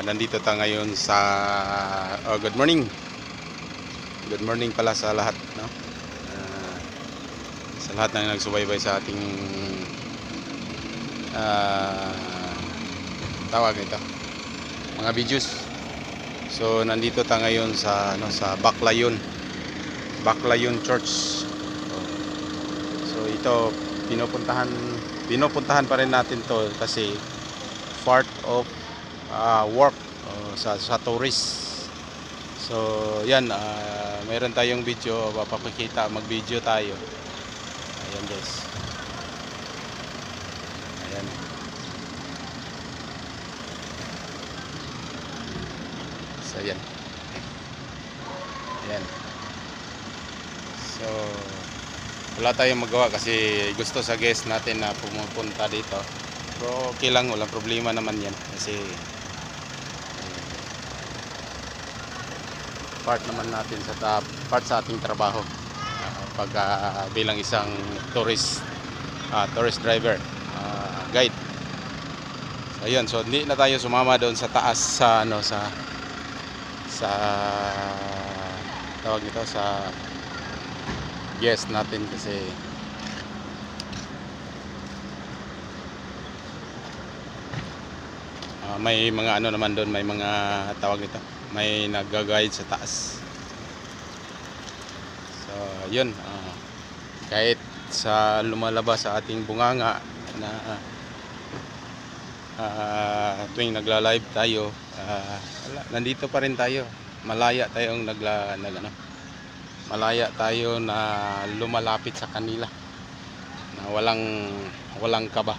Nandito tayo ngayon sa good morning. Good morning pala sa lahat, no? Sa lahat ng nagsubaybay sa ating tawag nito, mga videos. So nandito tayo ngayon sa sa Baclayon Church. So ito pinupuntahan pa rin natin to kasi part of work sa tourist. So yan, meron tayong video papakita, mag-video tayo. Ayan guys, ayan. So yan, ayan. So wala tayong magawa kasi gusto sa guest natin na pumupunta dito. Pero okay lang, walang problema naman yan kasi part naman natin part sa ating trabaho pag bilang isang tourist driver, guide. So ayun, so hindi na tayo sumama doon sa taas sa sa tawag nito, sa guest natin kasi may mga naman doon, may mga tawag nito, may nag-guide sa taas. So yun, kahit sa lumalabas sa ating bunganga na tuwing nagla-live tayo, nandito pa rin tayo. Malaya tayong malaya tayo na lumalapit sa kanila na walang kaba.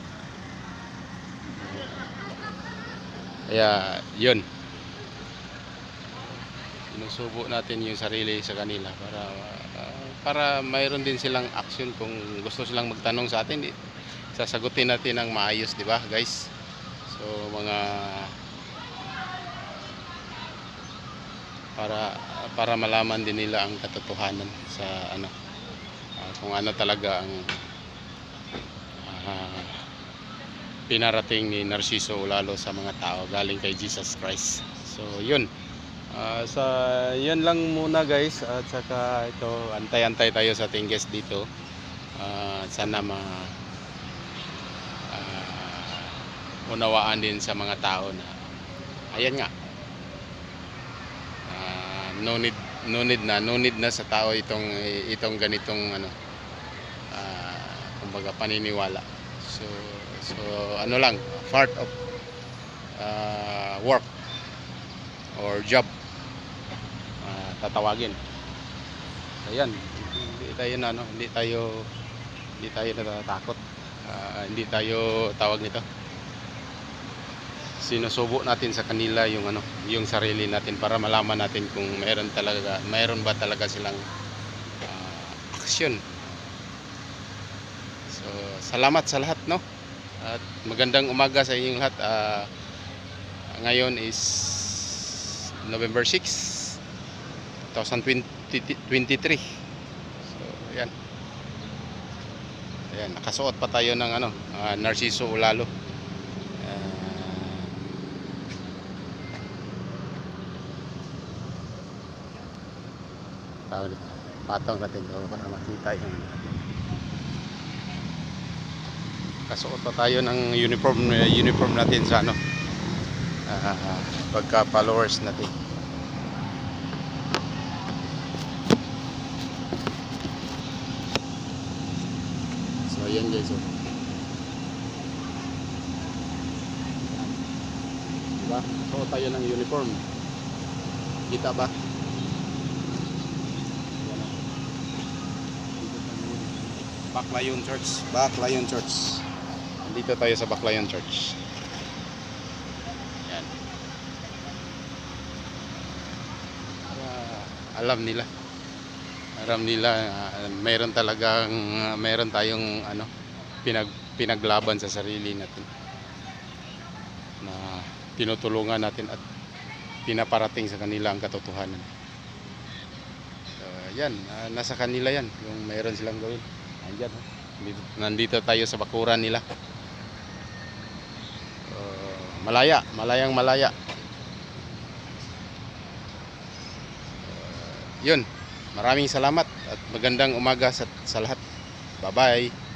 Kaya yun, sinusubo natin yung sarili sa kanila para mayroon din silang action. Kung gusto silang magtanong sa atin, sasagutin natin ng maayos, di ba guys? So para malaman din nila ang katotohanan sa kung ano talaga ang pinarating ni Narciso lalo sa mga tao galing kay Jesus Christ. So yun, yun lang muna guys, at saka ito, antay-antay tayo sa ating guest dito. Sana unawaan din sa mga tao na ayan nga, no need na sa tao itong ganitong kumbaga paniniwala. So lang, part of work or job, tatawagin. So yan, hindi tayo natatakot, hindi tayo tawag nito, sinusubo natin sa kanila yung sarili natin para malaman natin kung mayroon ba talaga silang action. So salamat sa lahat, no? At magandang umaga sa inyong lahat. Ngayon is November 6, 2023. So ayan, nakasuot pa tayo ng Narciso lalo. Patong natin para makita yung kasuot pa tayo ng uniform natin sa pagka followers natin. So ayan guys, diba, suot tayo ng uniform, kita ba? Baclayon Church. Dito tayo sa Baclayon Church. Yan. Alam nila mayroon tayong pinaglaban sa sarili natin na tinutulungan natin at pinaparating sa kanila ang katotohanan. Yan, nasa kanila yan, yung mayroon silang gawin. Andyan, nandito tayo sa bakuran nila. Malayang malaya. yun, maraming salamat at magandang umaga sa lahat. Bye-bye.